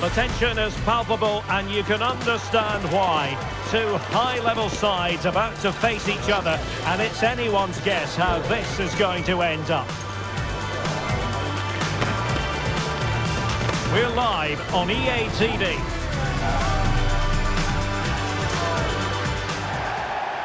The tension is palpable and you can understand why. Two high-level sides about to face each other, and it's anyone's guess how this is going to end up. We're live on EA TV.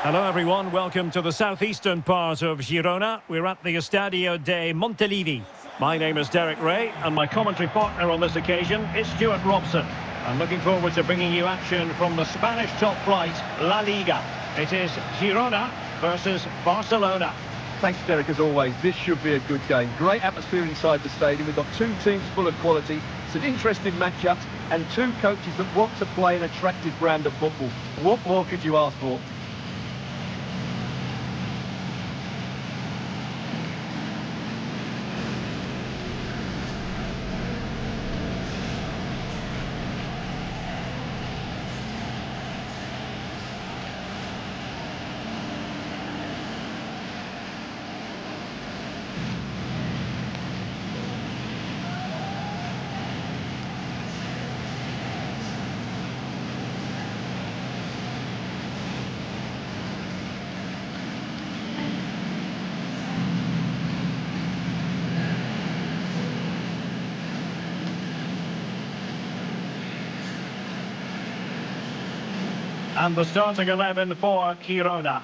Hello everyone, welcome to the southeastern part of Girona. We're at the Estadio de Montilivi. My name is Derek Ray, and my commentary partner on this occasion is Stuart Robson. I'm looking forward to bringing you action from the Spanish top flight, La Liga. It is Girona versus Barcelona. Thanks, Derek, as always. This should be a good game. Great atmosphere inside the stadium. We've got two teams full of quality, some interesting matchups, and two coaches that want to play an attractive brand of football. What more could you ask for? And the starting 11 for Girona.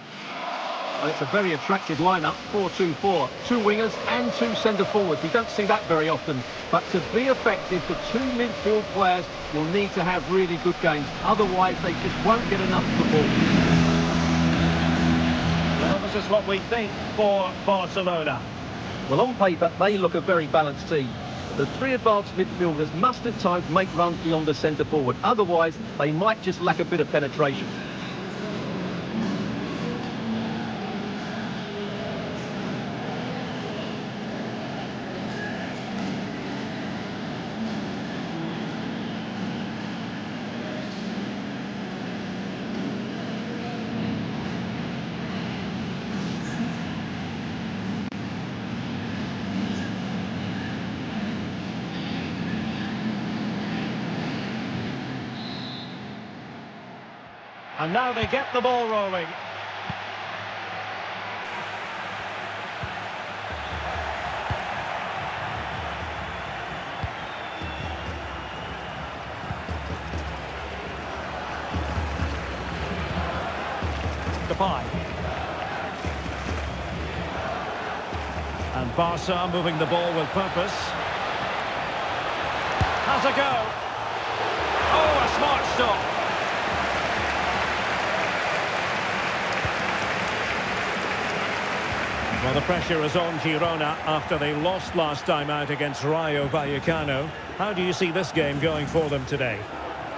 Well, it's a very attractive lineup, 4-2-4. Two wingers and two centre-forwards. We don't see that very often. But to be effective, the two midfield players will need to have really good games. Otherwise, they just won't get enough of the ball. Well, this is what we think for Barcelona. Well, on paper, they look a very balanced team. The three advanced midfielders must at times make runs beyond the centre-forward. Otherwise, they might just lack a bit of penetration. And now they get the ball rolling. Depay. And Barca moving the ball with purpose. Has a go. Oh, a smart stop. Well, the pressure is on Girona after they lost last time out against Rayo Vallecano. How do you see this game going for them today?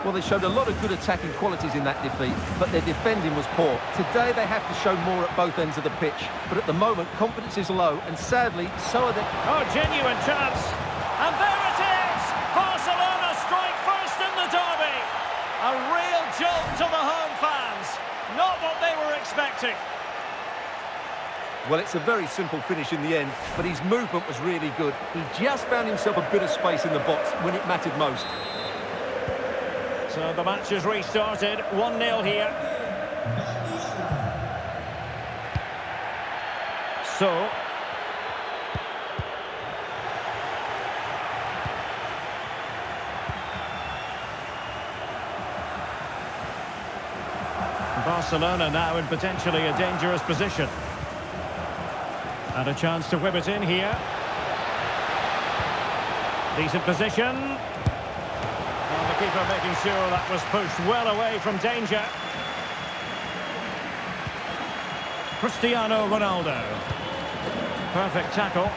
Well, they showed a lot of good attacking qualities in that defeat, but their defending was poor. Today they have to show more at both ends of the pitch, but at the moment confidence is low, and sadly so are they. Oh, genuine chance, and there it is! Barcelona strike first in the derby. A real jolt to the home fans. Not what they were expecting. Well, it's a very simple finish in the end, but his movement was really good. He just found himself a bit of space in the box when it mattered most. So the match has restarted, 1-0 here. So Barcelona now in potentially a dangerous position. And a chance to whip it in here. Decent position. And the keeper making sure that was pushed well away from danger. Cristiano Ronaldo. Perfect tackle.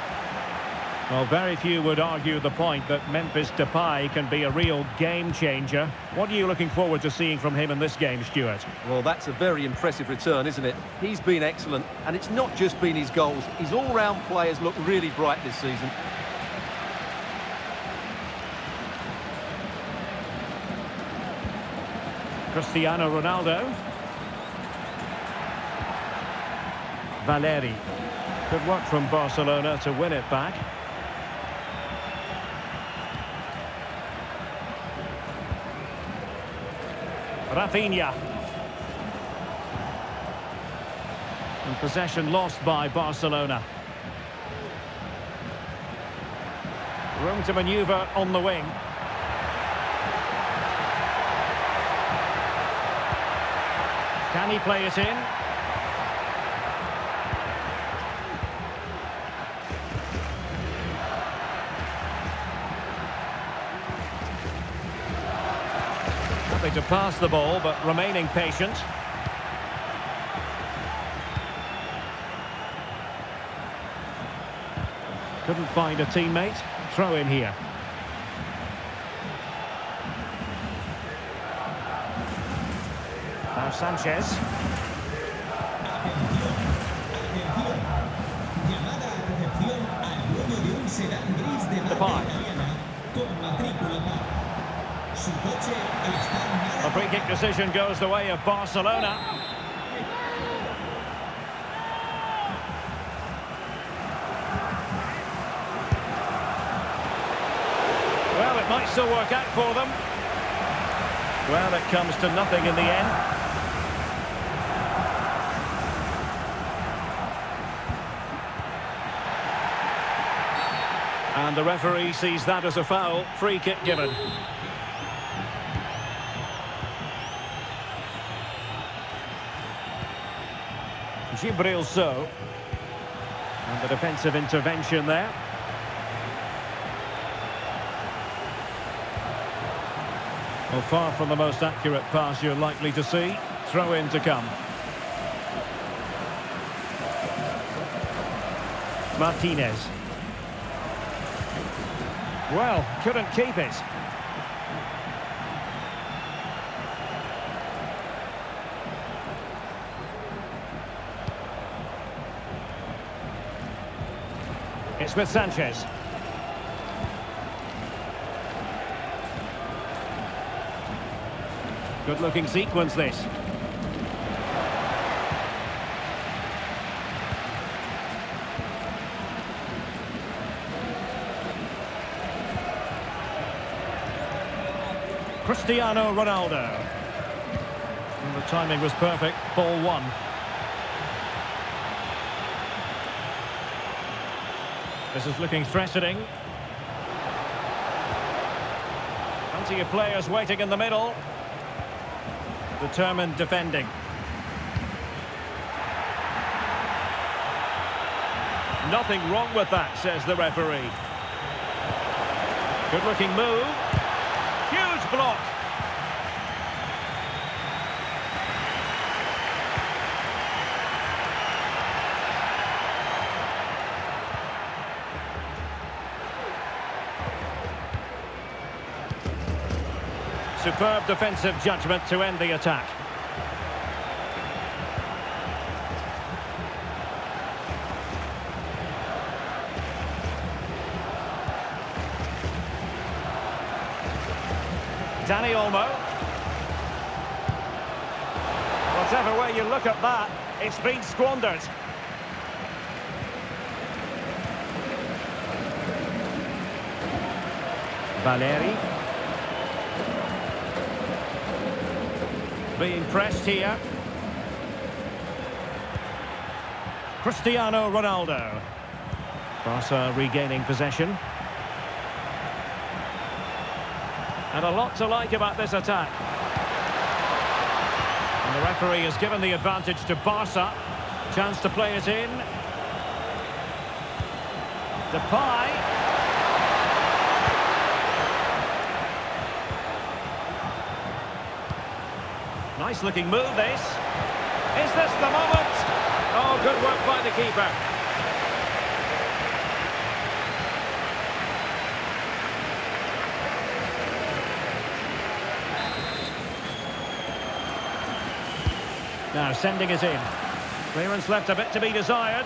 Well, very few would argue the point that Memphis Depay can be a real game changer. What are you looking forward to seeing from him in this game, Stuart? Well, that's a very impressive return, isn't it? He's been excellent, and it's not just been his goals. His all-round players look really bright this season. Cristiano Ronaldo. Valeri. Good work from Barcelona to win it back. Rafinha. And possession lost by Barcelona. Room to manoeuvre on the wing. Can he play it in? Happy to pass the ball, but remaining patient. Couldn't find a teammate. Throw in here. Now Sanchez. Depay. A free kick decision goes the way of Barcelona. Well, it might still work out for them. Well, it comes to nothing in the end. And the referee sees that as a foul. Free kick given. Gibril So. And the defensive intervention there. Well, far from the most accurate pass you're likely to see. Throw in to come. Martinez. Well, couldn't keep it. It's with Sanchez. Good-looking sequence, this. Cristiano Ronaldo. And the timing was perfect. Ball one. This is looking threatening. Plenty of players waiting in the middle. Determined defending. Nothing wrong with that, says the referee. Good looking move. Huge block. Superb defensive judgment to end the attack. Dani Olmo. Whatever way you look at that, it's been squandered. Valeri. Being pressed here. Cristiano Ronaldo. Barca regaining possession. And a lot to like about this attack. And the referee has given the advantage to Barca. Chance to play it in. Depay. Nice looking move, this. Is this the moment? Oh, good work by the keeper. Now sending it in. Clearance left a bit to be desired.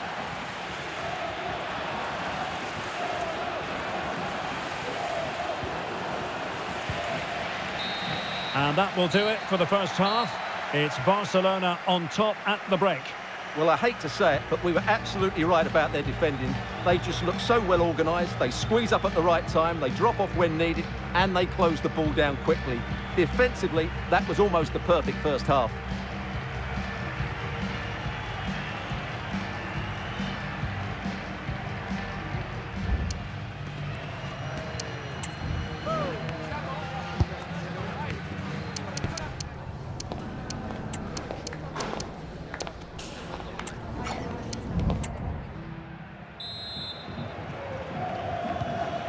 And that will do it for the first half. It's Barcelona on top at the break. Well, I hate to say it, but we were absolutely right about their defending. They just look so well organised, they squeeze up at the right time, they drop off when needed, and they close the ball down quickly. Defensively, that was almost the perfect first half.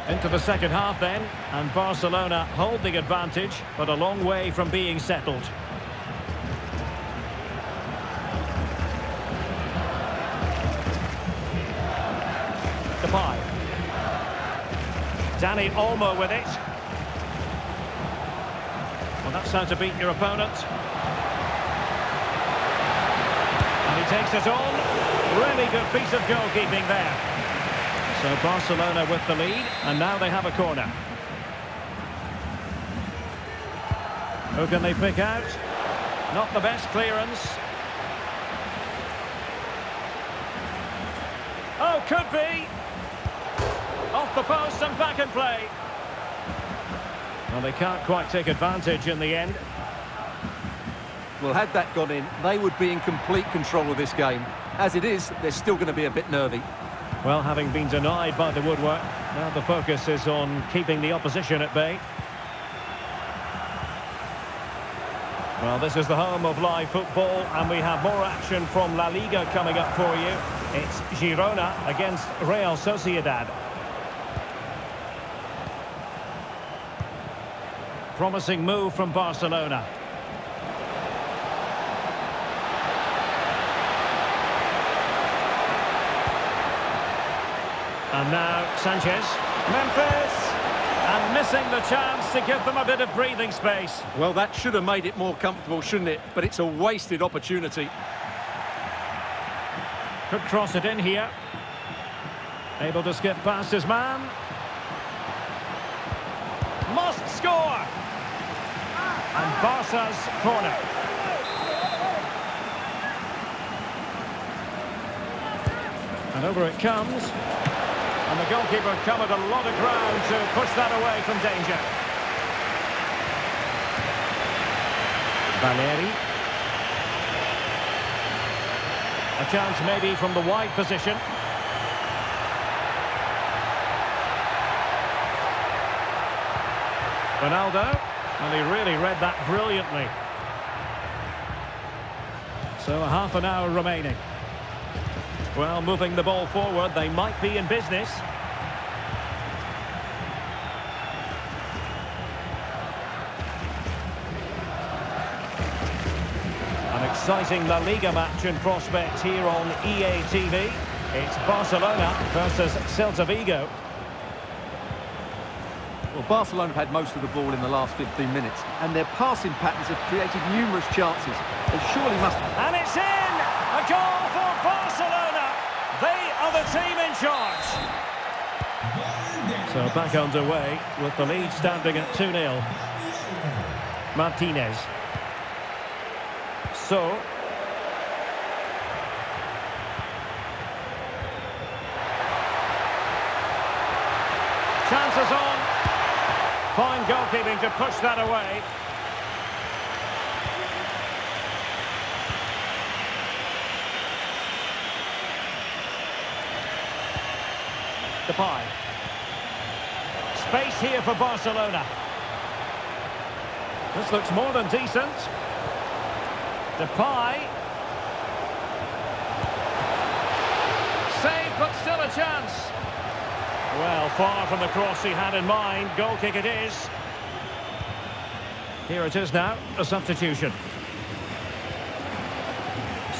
Into the second half then, and Barcelona hold the advantage, but a long way from being settled. Depay. Dani Olmo with it. Well, that's how to beat your opponent. And he takes it on. Really good piece of goalkeeping there. So Barcelona with the lead, and now they have a corner. Who can they pick out? Not the best clearance. Oh, could be! Off the post and back in play. Well, they can't quite take advantage in the end. Well, had that gone in, they would be in complete control of this game. As it is, they're still going to be a bit nervy. Well, having been denied by the woodwork, now the focus is on keeping the opposition at bay. Well, this is the home of live football, and we have more action from La Liga coming up for you. It's Girona against Real Sociedad. Promising move from Barcelona. And now Sanchez, Memphis, and missing the chance to give them a bit of breathing space. Well, that should have made it more comfortable, shouldn't it? But it's a wasted opportunity. Could cross it in here. Able to skip past his man. Must score! And Barca's corner. And over it comes. And the goalkeeper covered a lot of ground to push that away from danger. Valeri. A chance maybe from the wide position. Ronaldo. And he really read that brilliantly. So a half an hour remaining. Well, moving the ball forward, they might be in business. An exciting La Liga match in prospect here on EA TV. It's Barcelona versus Celta Vigo. Well, Barcelona have had most of the ball in the last 15 minutes, and their passing patterns have created numerous chances. They surely must... And it's in! A goal for Barcelona! They are the team in charge. So back underway with the lead standing at 2-0. Martinez. So. Chances on. Fine goalkeeping to push that away. Depay. Space here for Barcelona. This looks more than decent. Depay. Save, but still a chance. Well, far from the cross he had in mind. Goal kick it is. Here it is now, a substitution.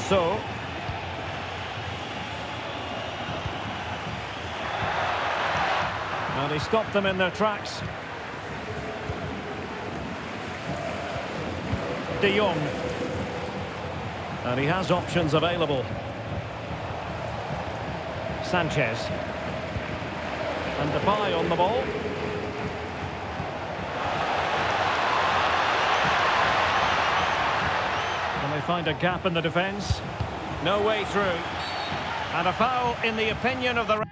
So. And he stopped them in their tracks. De Jong. And he has options available. Sanchez. And Depay on the ball. Can they find a gap in the defence? No way through. And a foul in the opinion of the referee.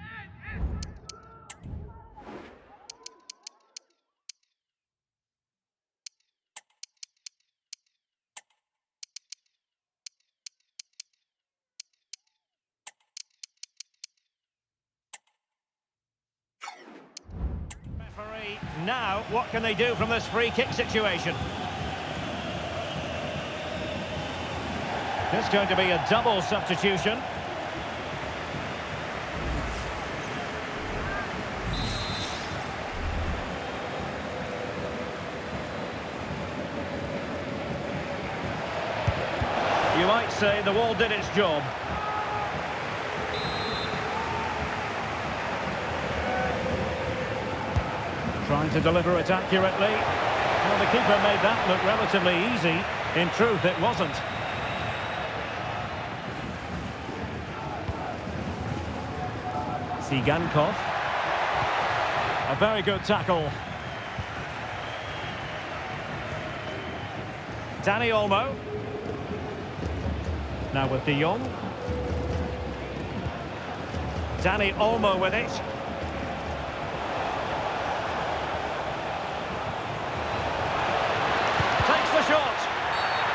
Now, what can they do from this free kick situation? It's going to be a double substitution. You might say the wall did its job. Trying to deliver it accurately. Well, the keeper made that look relatively easy. In truth, it wasn't. Sigankov. A very good tackle. Danny Olmo. Now with De Jong. Danny Olmo with it. Takes the shot.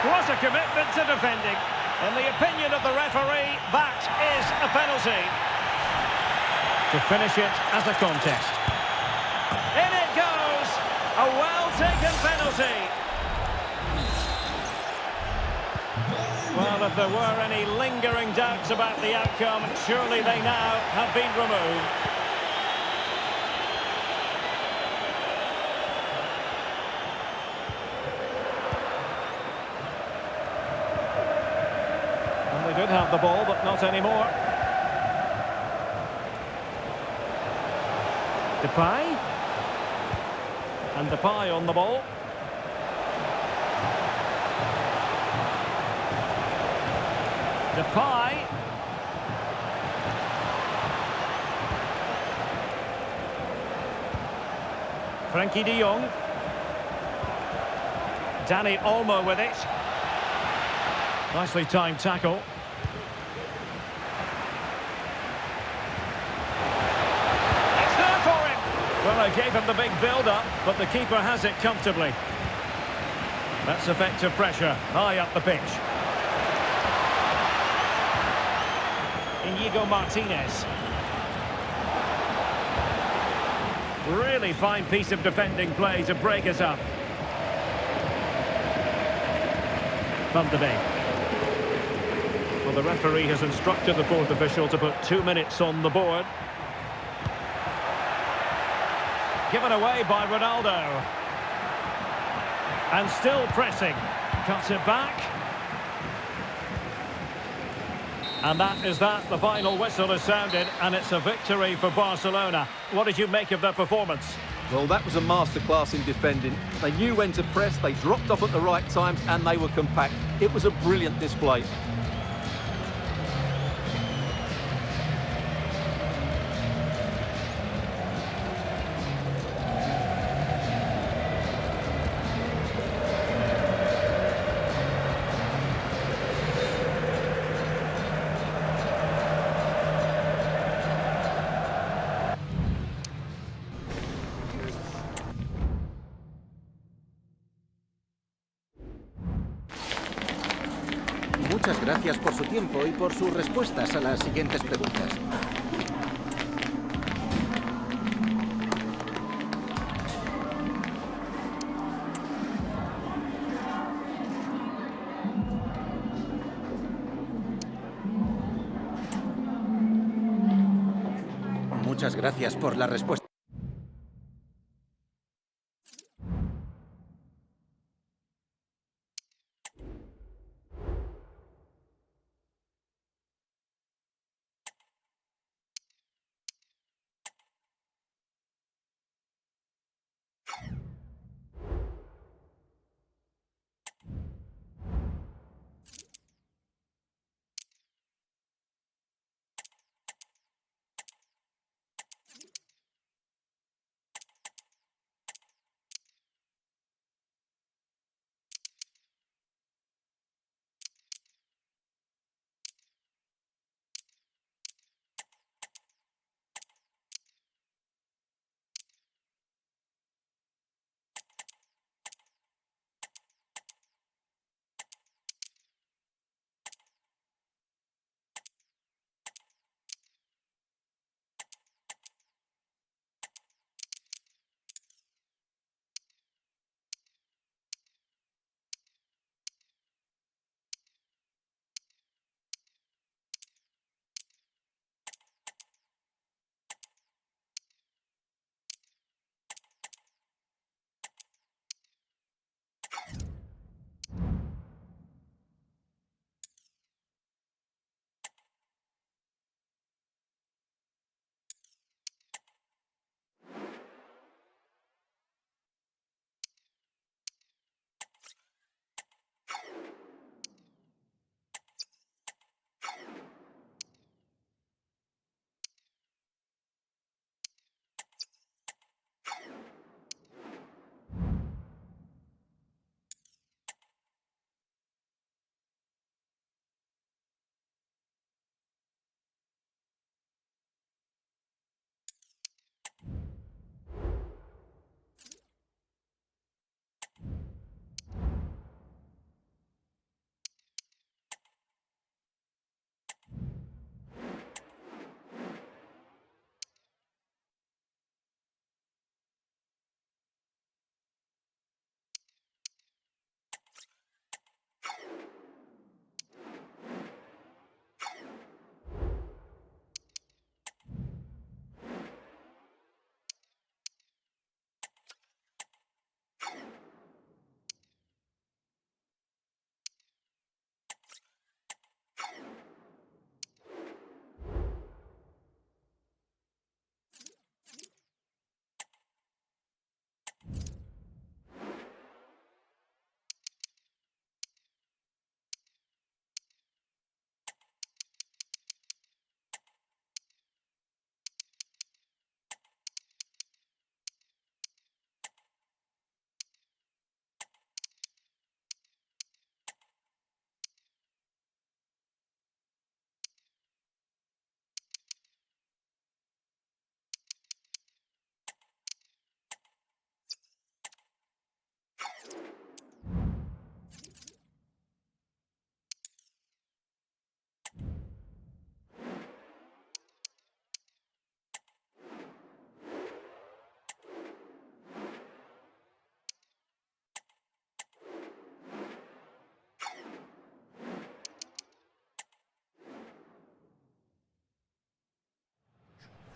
What a commitment to defending. In the opinion of the referee, that is a penalty. To finish it as a contest. In it goes! A well-taken penalty. Well, if there were any lingering doubts about the outcome, surely they now have been removed. And they did have the ball, but not anymore. Depay. And Depay on the ball. Depay. Frankie de Jong. Danny Olmo with it. Nicely timed tackle. Well, I gave him the big build-up, but the keeper has it comfortably. That's effective pressure, high up the pitch. Inigo Martinez. Really fine piece of defending play to break us up. Van de Beek. Well, the referee has instructed the fourth official to put 2 minutes on the board. Given away by Ronaldo. And still pressing. Cuts it back. And that is that. The final whistle has sounded, and it's a victory for Barcelona. What did you make of their performance? Well, that was a masterclass in defending. They knew when to press, they dropped off at the right times, and they were compact. It was a brilliant display. Muchas gracias por su tiempo y por sus respuestas a las siguientes preguntas. Muchas gracias por la respuesta.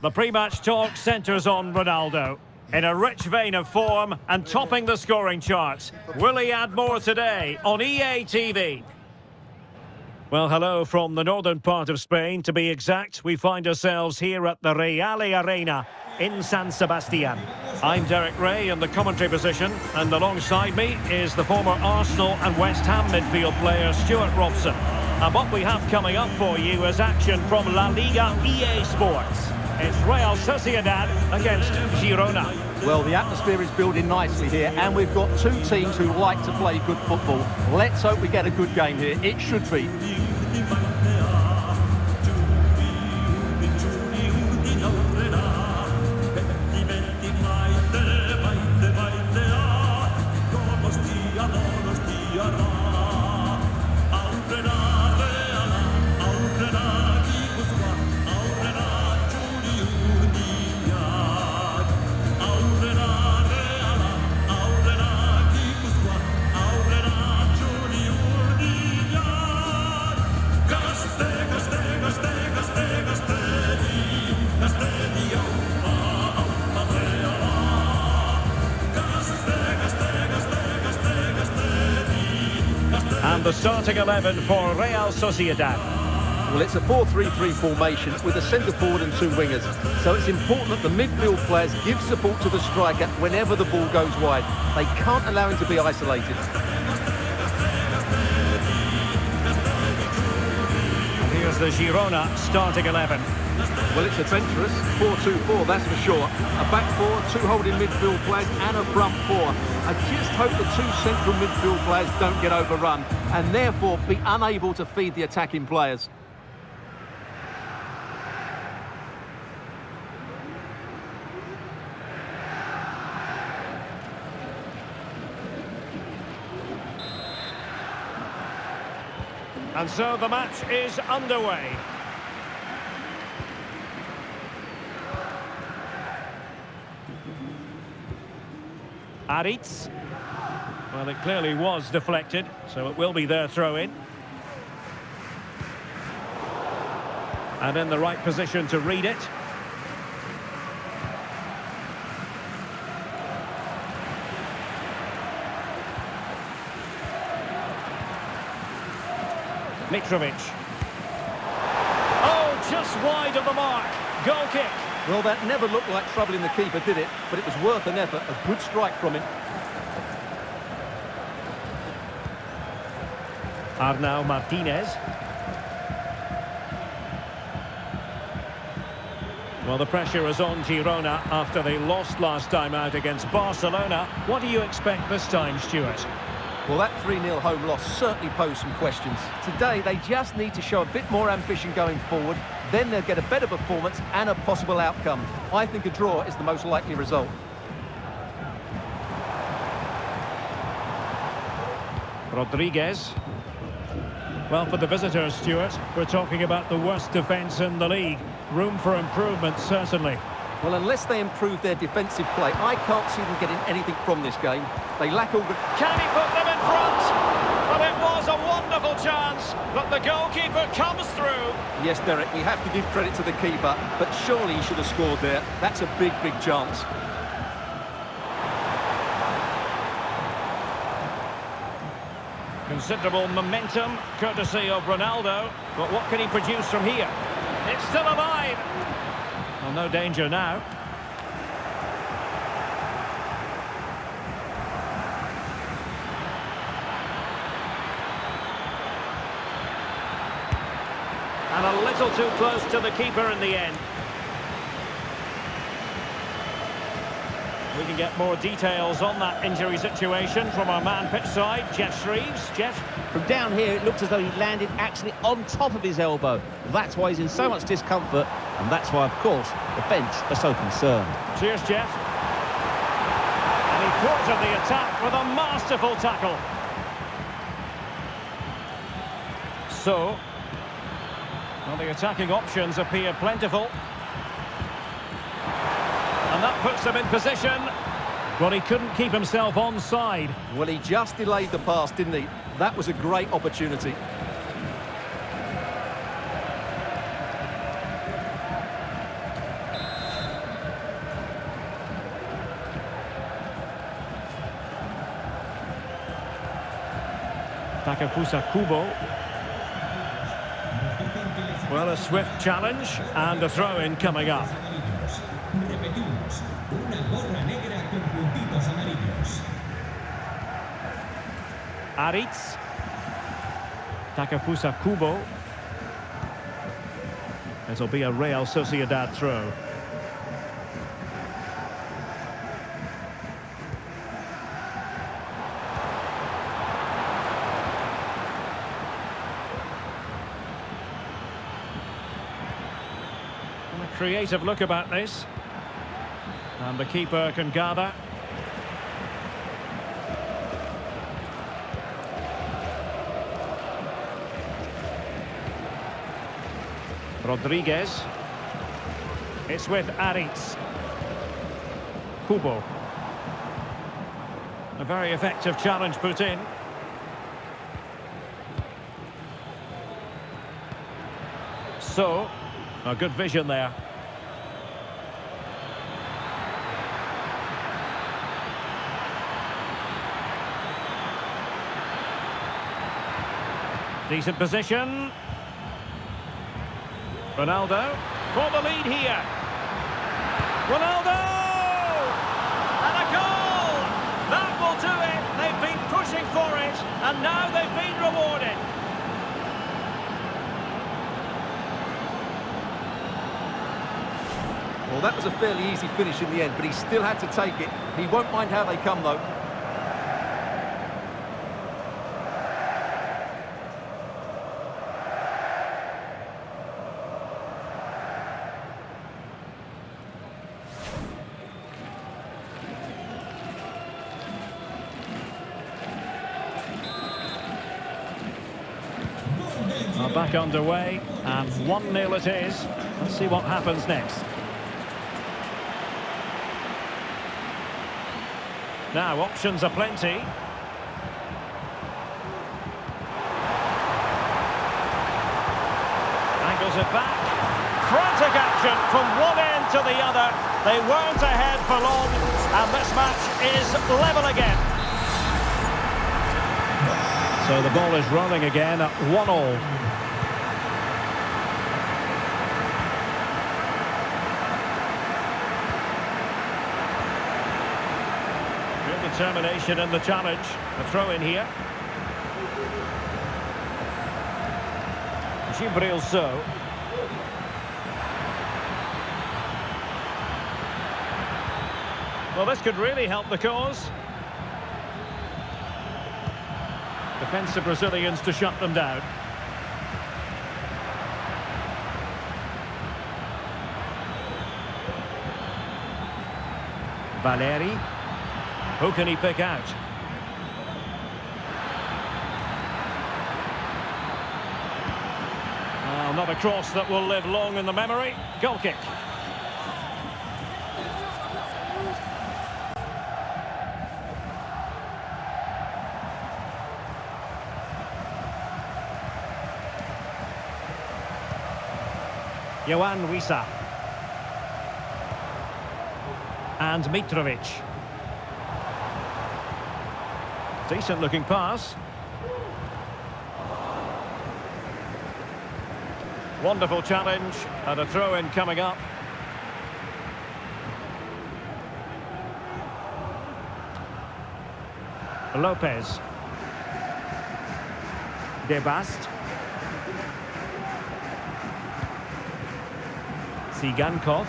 The pre-match talk centres on Ronaldo. In a rich vein of form and topping the scoring charts. Will he add more today on EA TV? Well, hello from the northern part of Spain. To be exact, we find ourselves here at the Reale Arena in San Sebastian. I'm Derek Ray in the commentary position, and alongside me is the former Arsenal and West Ham midfield player Stuart Robson. And what we have coming up for you is action from La Liga EA Sports. It's Real Sociedad against Girona. Well, the atmosphere is building nicely here, and we've got two teams who like to play good football. Let's hope we get a good game here. It should be. And the starting 11 for Real Sociedad. Well, it's a 4-3-3 formation with a centre forward and two wingers. So it's important that the midfield players give support to the striker whenever the ball goes wide. They can't allow him to be isolated. And here's the Girona starting 11. Well, it's adventurous, 4-2-4, that's for sure. A back four, two holding midfield players and a front four. I just hope the two central midfield players don't get overrun and therefore be unable to feed the attacking players. And so the match is underway. Aritz. Well, it clearly was deflected, so it will be their throw-in. And in the right position to read it. Mitrovic. Oh, just wide of the mark. Goal kick. Well, that never looked like troubling the keeper, did it? But it was worth an effort. A good strike from him. Arnau Martinez. Well, the pressure is on Girona after they lost last time out against Barcelona. What do you expect this time, Stuart? Well, that 3-0 home loss certainly posed some questions. Today, they just need to show a bit more ambition going forward. Then they'll get a better performance and a possible outcome. I think a draw is the most likely result. Rodriguez. Well, for the visitors, Stuart, we're talking about the worst defence in the league. Room for improvement, certainly. Well, unless they improve their defensive play, I can't see them getting anything from this game. They lack all the... Can he put them in front? Well, it was a wonderful chance, but the goalkeeper comes through. Yes, Derek, we have to give credit to the keeper, but surely he should have scored there. That's a big, big chance. Considerable momentum, courtesy of Ronaldo. But what can he produce from here? It's still alive. Well, no danger now. And a little too close to the keeper in the end. We can get more details on that injury situation from our man pitch side, Jeff Shreves. Jeff? From down here, it looked as though he landed actually on top of his elbow. That's why he's in so much discomfort, and that's why, of course, the bench are so concerned. Cheers, Jeff. And he thwarted the attack with a masterful tackle. So, well, the attacking options appear plentiful. And that puts them in position. Well, he couldn't keep himself onside. Well, he just delayed the pass, didn't he? That was a great opportunity. Takafusa Kubo. Well, a swift challenge and a throw-in coming up. Aritz. Takafusa Kubo. It'll be a Real Sociedad throw. A creative look about this. And the keeper can gather. Rodriguez. It's with Aritz. Kubo. A very effective challenge put in. So, a good vision there. Decent position. Ronaldo for the lead here. Ronaldo! And a goal! That will do it. They've been pushing for it, and now they've been rewarded. Well, that was a fairly easy finish in the end, but he still had to take it. He won't mind how they come, though. Back underway, and 1-0 it is. Let's see what happens next. Now, options are plenty. Angles it back. Frantic action from one end to the other. They weren't ahead for long, and this match is level again. So the ball is rolling again at 1-1. Determination in the challenge. A throw in here. Gibril So. Well, this could really help the cause. Defensive Brazilians to shut them down. Valeri. Who can he pick out? Well, not a cross that will live long in the memory. Goal kick. Johan Wissa. And Mitrovic. Decent looking pass. Wonderful challenge and a throw-in coming up. Lopez. Debast. Sigankov.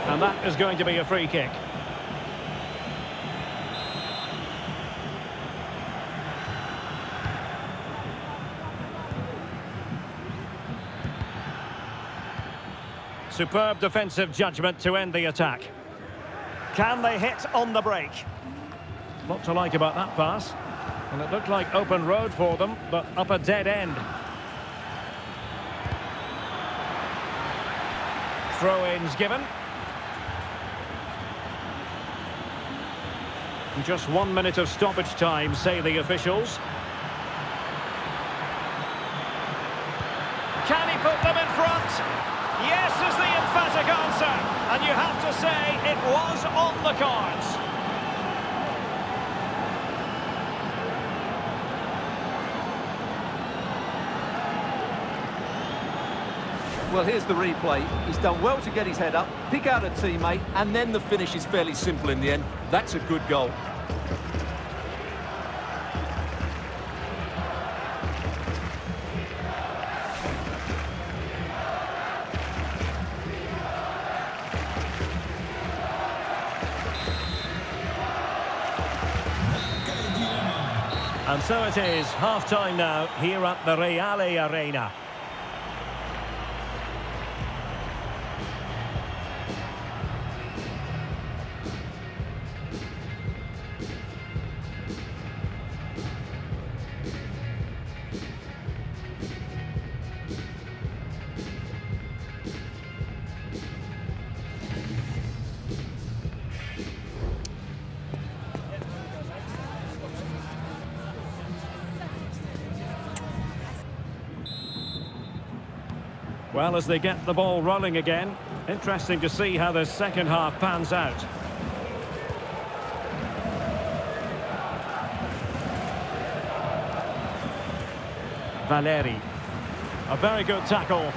And that is going to be a free kick. Superb defensive judgment to end the attack. Can they hit on the break? Lot to like about that pass. And it looked like open road for them, but up a dead end. Throw-ins given. Just 1 minute of stoppage time, say the officials. Can he put them in front? Yes is the emphatic answer, and you have to say it was on the cards. Well, here's the replay. He's done well to get his head up, pick out a teammate, and then the finish is fairly simple in the end. That's a good goal. And so it is, half-time now, here at the Reale Arena. Well, as they get the ball rolling again, interesting to see how the second half pans out. Valeri. A very good tackle.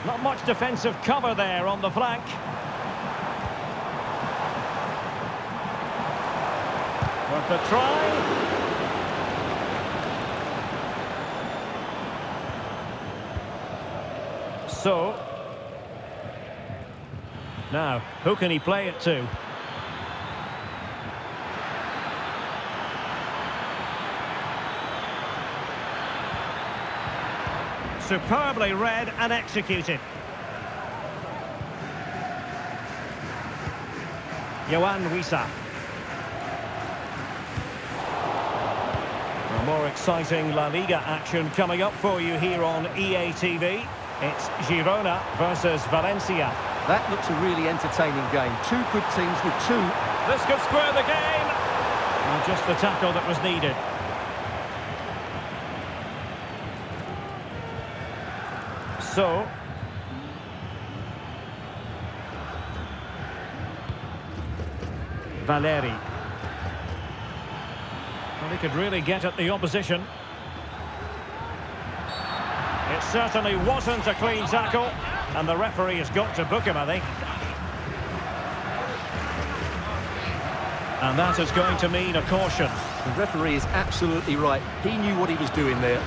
Not much defensive cover there on the flank. Worth the try. So, now, who can he play it to? Superbly read and executed. Johan Wissa. More exciting La Liga action coming up for you here on EA TV. It's Girona versus Valencia. That looks a really entertaining game. Two good teams with two. This could square the game. And just the tackle that was needed. So, Valeri. Well, he could really get at the opposition. It certainly wasn't a clean tackle, and the referee has got to book him, I think. And that is going to mean a caution. The referee is absolutely right. He knew what he was doing there.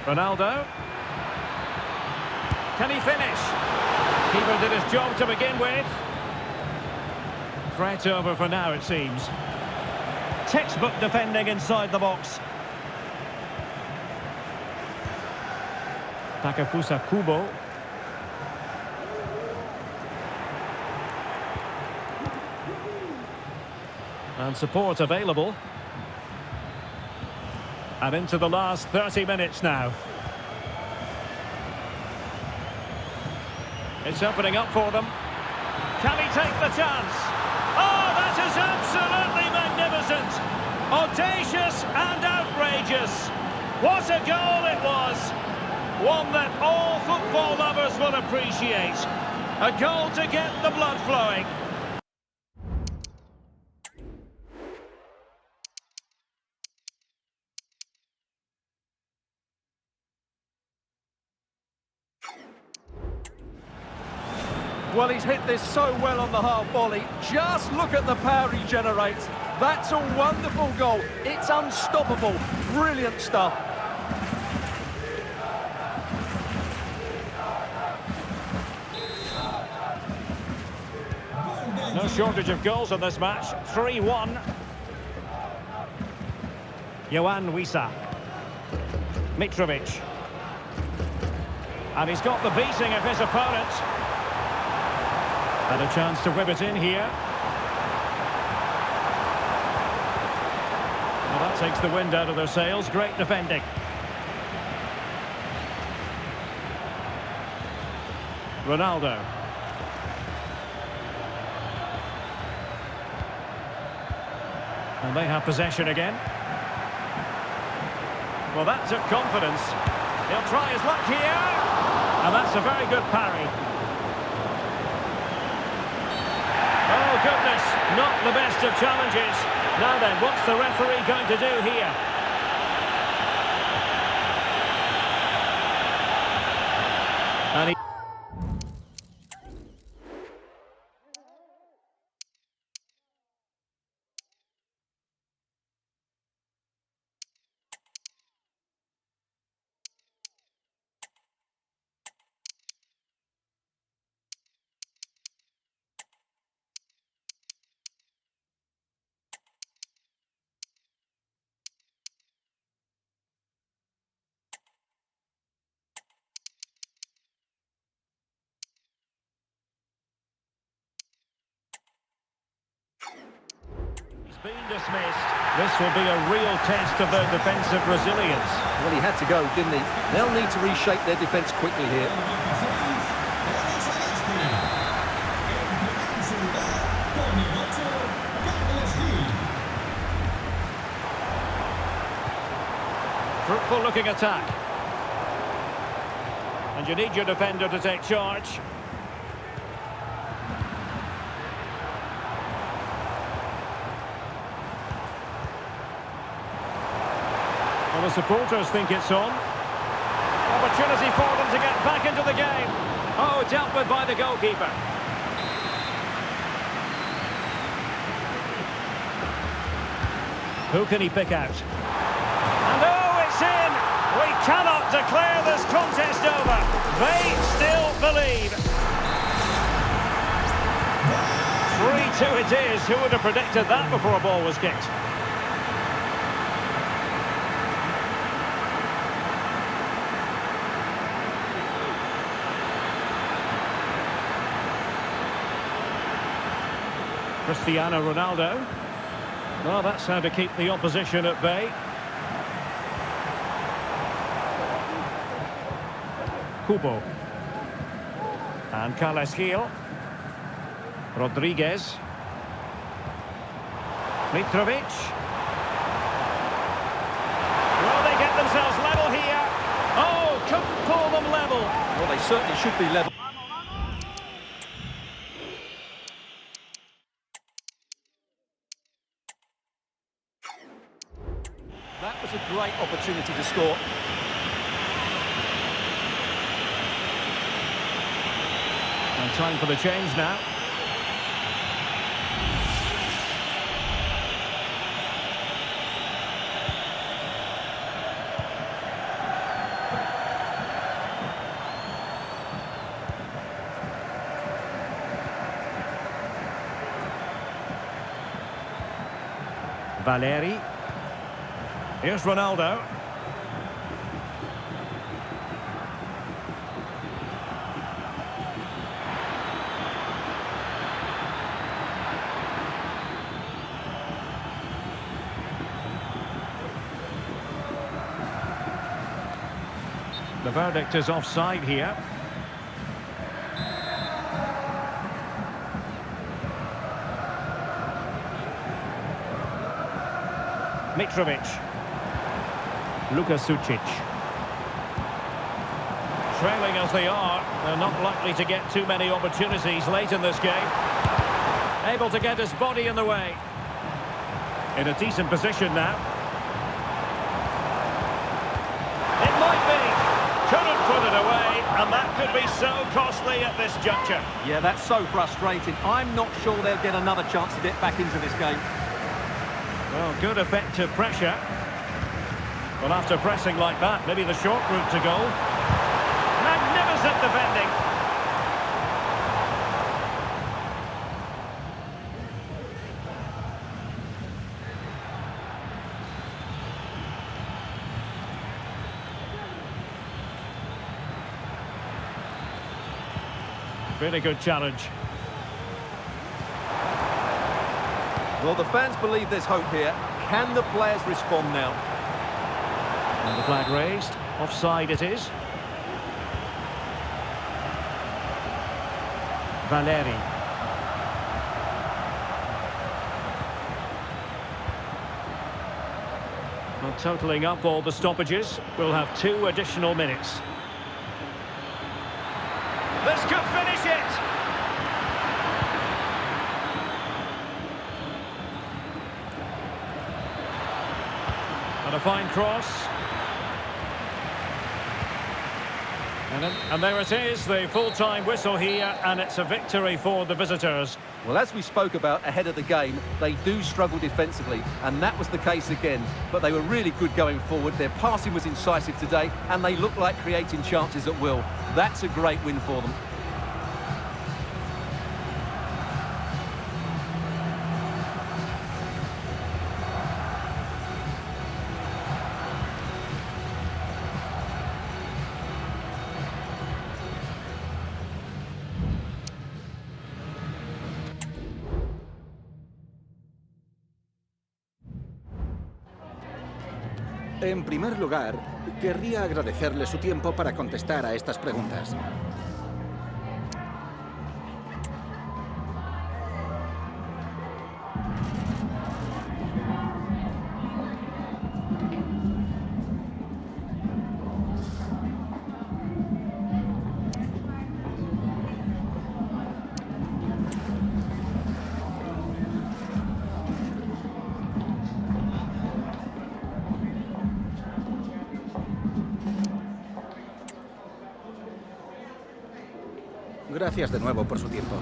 Ronaldo. Can he finish? Keeper did his job to begin with. Threat over for now, it seems. Textbook defending inside the box. Takefusa Kubo. And support available. And into the last 30 minutes now. It's opening up for them. Can he take the chance? Oh, that is absolutely magnificent! Audacious and outrageous! What a goal it was! One that all football lovers will appreciate. A goal to get the blood flowing. Well, he's hit this so well on the half volley. Just look at the power he generates. That's a wonderful goal. It's unstoppable. Brilliant stuff. No shortage of goals in this match. 3-1. Johan Wissa. Mitrovic. And he's got the beating of his opponent. And a chance to whip it in here. Well, that takes the wind out of their sails. Great defending. Ronaldo. And they have possession again. Well, that took confidence. He'll try his luck here. And that's a very good parry. goodness, not the best of challenges. Now then, what's the referee going to do here? And he... been dismissed. This will be a real test of their defensive resilience. Well, he had to go, didn't he? They'll need to reshape their defence quickly here. Fruitful looking attack. And you need your defender to take charge. Well, the supporters think it's on. Opportunity for them to get back into the game. Oh, dealt with by the goalkeeper. Who can he pick out? And oh, it's in! We cannot declare this contest over. They still believe. 3-2 it is. Who would have predicted that before a ball was kicked? Cristiano Ronaldo. Well, that's how to keep the opposition at bay. Kubo. And Carles Gil. Rodriguez. Mitrovic. Will they get themselves level here? Oh, couldn't pull them level. Well, they certainly should be level. That was a great opportunity to score. And time for the change now. Valeri. Here's Ronaldo. The verdict is offside here. Mitrovic. Luka Sucic. Trailing as they are, they're not likely to get too many opportunities late in this game. Able to get his body in the way. In a decent position now. It might be. Couldn't put it away, and that could be so costly at this juncture. Yeah, that's so frustrating. I'm not sure they'll get another chance to get back into this game. Well, good effective pressure. Well, after pressing like that, maybe the short route to goal. Magnificent defending. Really good challenge. Well, the fans believe there's hope here. Can the players respond now? And the flag raised. Offside it is. Valeri. Well, totalling up all the stoppages, we'll have 2 additional minutes. This could finish it! And a fine cross. And there it is, the full-time whistle here, and it's a victory for the visitors. Well, as we spoke about ahead of the game, they do struggle defensively, and that was the case again. But they were really good going forward. Their passing was incisive today, and they look like creating chances at will. That's a great win for them. En primer lugar, querría agradecerle su tiempo para contestar a estas preguntas. Gracias de nuevo por su tiempo.